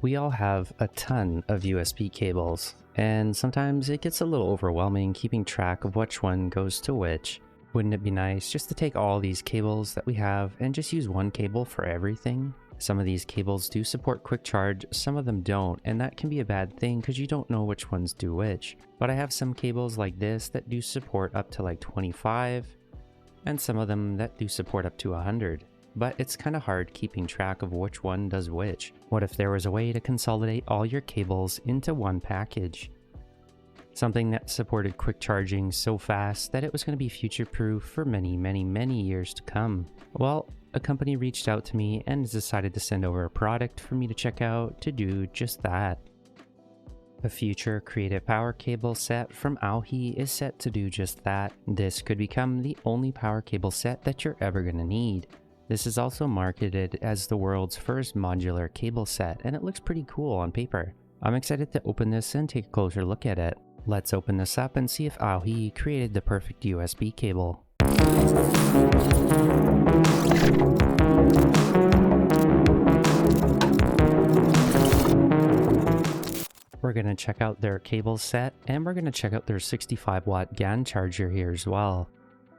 We all have a ton of USB cables, and sometimes it gets a little overwhelming keeping track of which one goes to which. Wouldn't it be nice just to take all these cables that we have and just use one cable for everything? Some of these cables do support quick charge, some of them don't, and that can be a bad thing because you don't know which ones do which. But I have some cables like this that do support up to like 25, and some of them that do support up to 100. But it's kind of hard keeping track of which one does which. What if there was a way to consolidate all your cables into one package? Something that supported quick charging so fast that it was going to be future-proof for many years to come. Well, a company reached out to me and decided to send over a product for me to check out to do just that. A future creative power cable set from AOHi is set to do just that. This could become the only power cable set that you're ever going to need. This is also marketed as the world's first modular cable set, and it looks pretty cool on paper. I'm excited to open this and take a closer look at it. Let's open this up and see if AOHi created the perfect USB cable. We're going to check out their cable set, and we're going to check out their 65-watt GaN charger here as well.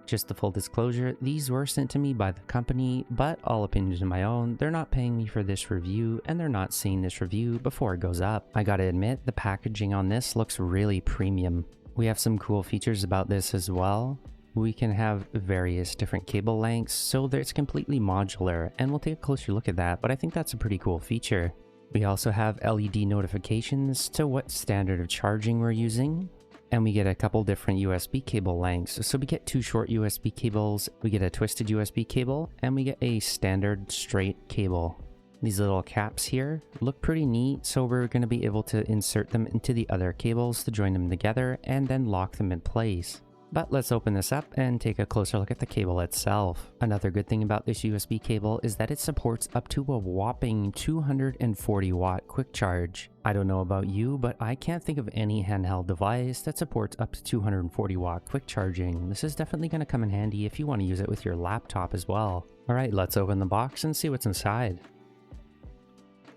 Just a full disclosure, these were sent to me by the company, but all opinions of my own. They're not paying me for this review, and they're not seeing this review before it goes up. I gotta admit, the packaging on this looks really premium. We have some cool features about this as well. We can have various different cable lengths, so that it's completely modular, and we'll take a closer look at that, but I think that's a pretty cool feature. We also have LED notifications to what standard of charging we're using. And we get a couple different USB cable lengths. So we get two short USB cables, we get a twisted USB cable, and we get a standard straight cable. These little caps here look pretty neat, so we're going to be able to insert them into the other cables to join them together and then lock them in place. But let's open this up and take a closer look at the cable itself. Another good thing about this USB cable is that it supports up to a whopping 240 watt quick charge. I don't know about you, but I can't think of any handheld device that supports up to 240 watt quick charging. This is definitely going to come in handy if you want to use it with your laptop as well. Alright, let's open the box and see what's inside.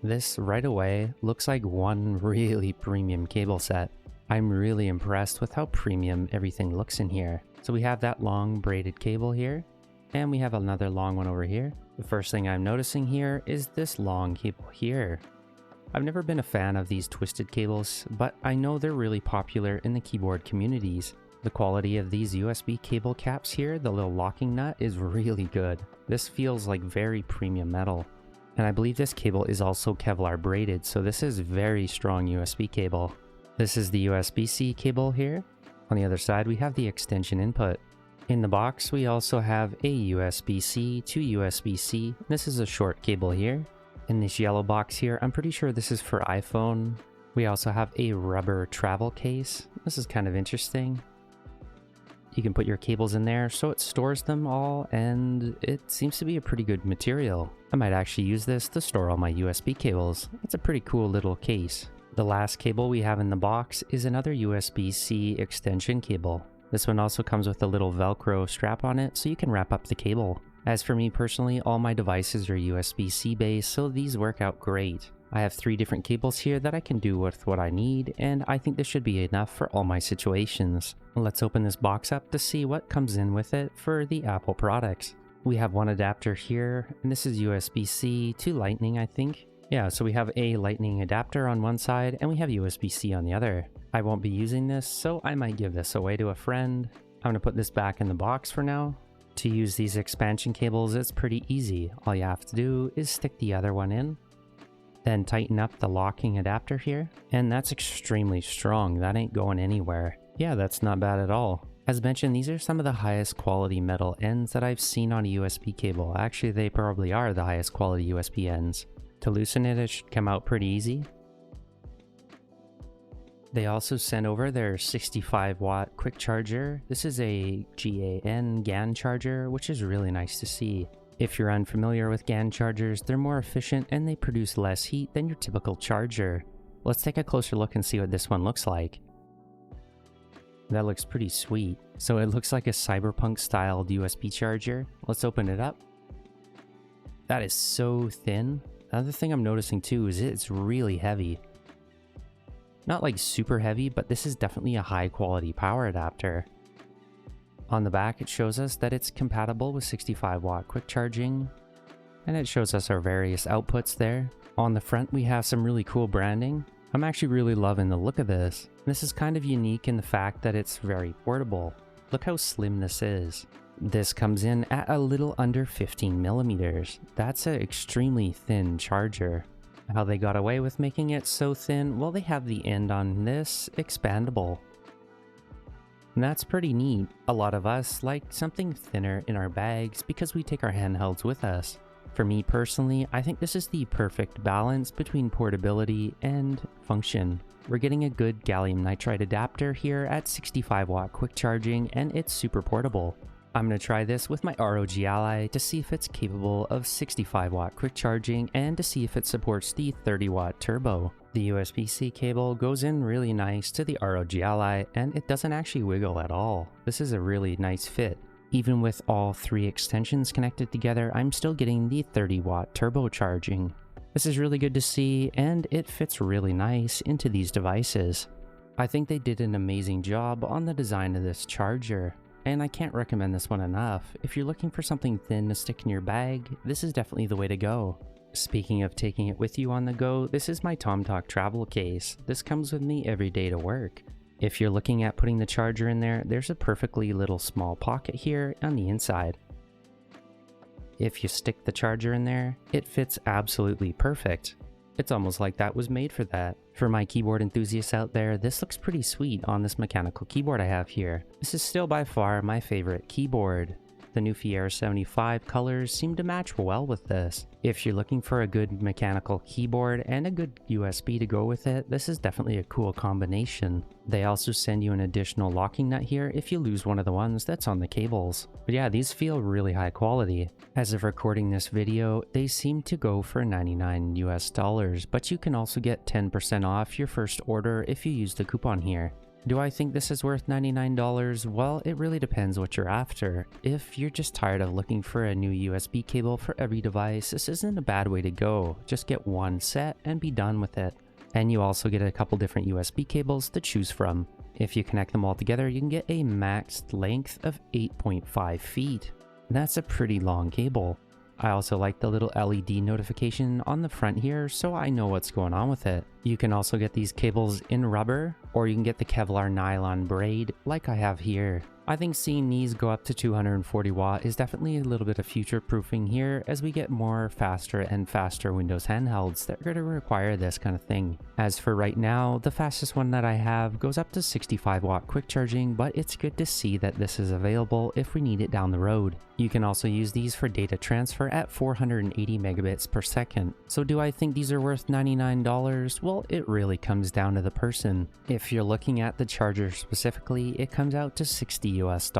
This right away looks like one really premium cable set. I'm really impressed with how premium everything looks in here. So we have that long braided cable here, and we have another long one over here. The first thing I'm noticing here is this long cable here. I've never been a fan of these twisted cables, but I know they're really popular in the keyboard communities. The quality of these USB cable caps here, the little locking nut, is really good. This feels like very premium metal. And I believe this cable is also Kevlar braided, so this is very strong USB cable. This is the USB-C cable here. On the other side, we have the extension input. In the box, we also have a USB-C to USB-C. This is a short cable here. In this yellow box here, I'm pretty sure this is for iPhone. We also have a rubber travel case. This is kind of interesting. You can put your cables in there, so it stores them all, and it seems to be a pretty good material. I might actually use this to store all my USB cables. It's a pretty cool little case. The last cable we have in the box is another USB-C extension cable. This one also comes with a little Velcro strap on it so you can wrap up the cable. As for me personally, all my devices are USB-C based, so these work out great. I have 3 different cables here that I can do with what I need, and I think this should be enough for all my situations. Let's open this box up to see what comes in with it for the Apple products. We have one adapter here, and this is USB-C to Lightning, I think. Yeah, so we have a Lightning adapter on one side, and we have USB-C on the other. I won't be using this, so I might give this away to a friend. I'm going to put this back in the box for now. To use these expansion cables, it's pretty easy. All you have to do is stick the other one in, then tighten up the locking adapter here, and that's extremely strong. That ain't going anywhere. Yeah, that's not bad at all. As mentioned, these are some of the highest quality metal ends that I've seen on a USB cable. Actually, they probably are the highest quality USB ends. To loosen it, it should come out pretty easy. They also sent over their 65-watt quick charger. This is a GaN Charger, which is really nice to see. If you're unfamiliar with GaN chargers, they're more efficient and they produce less heat than your typical charger. Let's take a closer look and see what this one looks like. That looks pretty sweet. So it looks like a cyberpunk styled USB charger. Let's open it up. That is so thin. Another thing I'm noticing too is it's really heavy. Not like super heavy, but this is definitely a high quality power adapter. On the back, it shows us that it's compatible with 65-watt quick charging, and it shows us our various outputs there. On the front, we have some really cool branding. I'm actually really loving the look of this. This is kind of unique in the fact that it's very portable. Look how slim this is. This comes in at a little under 15 millimeters. That's an extremely thin charger. How they got away with making it so thin? Well, they have the end on this expandable. And that's pretty neat. A lot of us like something thinner in our bags because we take our handhelds with us. For me personally, I think this is the perfect balance between portability and function. We're getting a good gallium nitride adapter here at 65-watt quick charging, and it's super portable. I'm going to try this with my AOHi to see if it's capable of 65-watt quick charging and to see if it supports the 30-watt turbo. The USB-C cable goes in really nice to the AOHi, and it doesn't actually wiggle at all. This is a really nice fit. Even with all 3 extensions connected together, I'm still getting the 30-watt turbo charging. This is really good to see, and it fits really nice into these devices. I think they did an amazing job on the design of this charger, and I can't recommend this one enough. If you're looking for something thin to stick in your bag, this is definitely the way to go. Speaking of taking it with you on the go, this is my TomTalk travel case. This comes with me every day to work. If you're looking at putting the charger in there, there's a perfectly little small pocket here on the inside. If you stick the charger in there, it fits absolutely perfect. It's almost like that was made for that. For my keyboard enthusiasts out there, this looks pretty sweet on this mechanical keyboard I have here. This is still by far my favorite keyboard. The new Fiera 75 colors seem to match well with this. If you're looking for a good mechanical keyboard and a good USB to go with it, this is definitely a cool combination. They also send you an additional locking nut here if you lose one of the ones that's on the cables. But yeah, these feel really high quality. As of recording this video, they seem to go for $99 US, but you can also get 10% off your first order if you use the coupon here. Do I think this is worth $99? Well, it really depends what you're after. If you're just tired of looking for a new USB cable for every device, this isn't a bad way to go. Just get one set and be done with it. And you also get a couple different USB cables to choose from. If you connect them all together, you can get a maxed length of 8.5 feet. That's a pretty long cable. I also like the little LED notification on the front here, so I know what's going on with it. You can also get these cables in rubber, or you can get the Kevlar nylon braid like I have here. I think seeing these go up to 240 watt is definitely a little bit of future proofing here as we get more faster and faster Windows handhelds that are going to require this kind of thing. As for right now, the fastest one that I have goes up to 65 watt quick charging, but it's good to see that this is available if we need it down the road. You can also use these for data transfer at 480 megabits per second. So do I think these are worth $99? Well, it really comes down to the person. If you're looking at the charger specifically, it comes out to $60 US.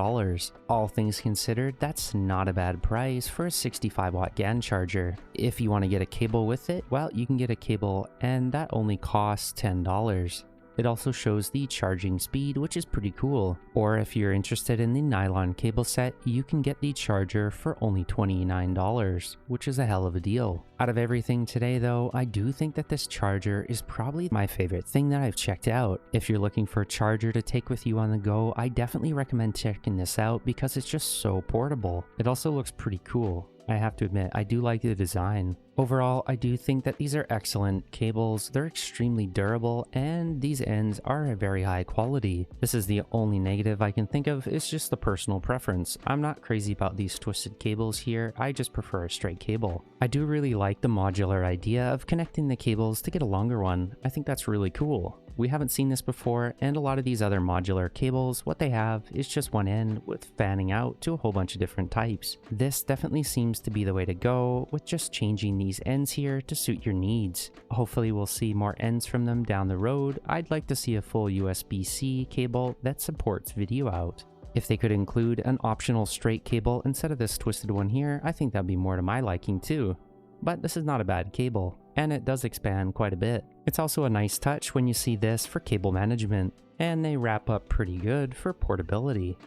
All things considered, that's not a bad price for a 65 watt GaN charger. If you want to get a cable with it, well, you can get a cable and that only costs $10. It also shows the charging speed, which is pretty cool. Or if you're interested in the nylon cable set, you can get the charger for only $29, which is a hell of a deal. Out of everything today though, I do think that this charger is probably my favorite thing that I've checked out. If you're looking for a charger to take with you on the go, I definitely recommend checking this out because it's just so portable. It also looks pretty cool. I have to admit, I do like the design. Overall, I do think that these are excellent cables. They're extremely durable and these ends are very high quality. This is the only negative I can think of. It's just the personal preference. I'm not crazy about these twisted cables here. I just prefer a straight cable. I do really like the modular idea of connecting the cables to get a longer one. I think that's really cool. We haven't seen this before, and a lot of these other modular cables, what they have is just one end with fanning out to a whole bunch of different types. This definitely seems to be the way to go with just changing these ends here to suit your needs. Hopefully we'll see more ends from them down the road. I'd like to see a full USB-C cable that supports video out. If they could include an optional straight cable instead of this twisted one here, I think that'd be more to my liking too. But this is not a bad cable, and it does expand quite a bit. It's also a nice touch when you see this for cable management, and they wrap up pretty good for portability.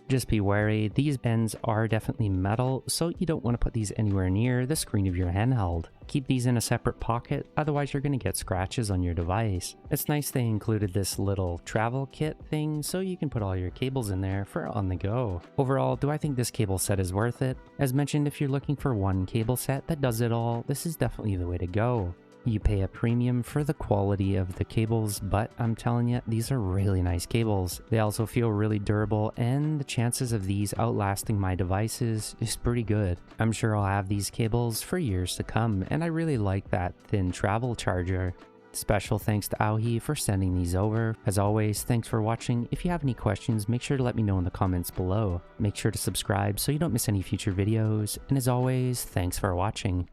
Just be wary, these ends are definitely metal, so you don't want to put these anywhere near the screen of your handheld. Keep these in a separate pocket, otherwise you're going to get scratches on your device. It's nice they included this little travel kit thing so you can put all your cables in there for on the go. Overall, do I think this cable set is worth it? As mentioned, if you're looking for one cable set that does it all, this is definitely the way to go. You pay a premium for the quality of the cables, but I'm telling you, these are really nice cables. They also feel really durable, and the chances of these outlasting my devices is pretty good. I'm sure I'll have these cables for years to come, and I really like that thin travel charger. Special thanks to AOHi for sending these over. As always, thanks for watching. If you have any questions, make sure to let me know in the comments below. Make sure to subscribe so you don't miss any future videos, and as always, thanks for watching.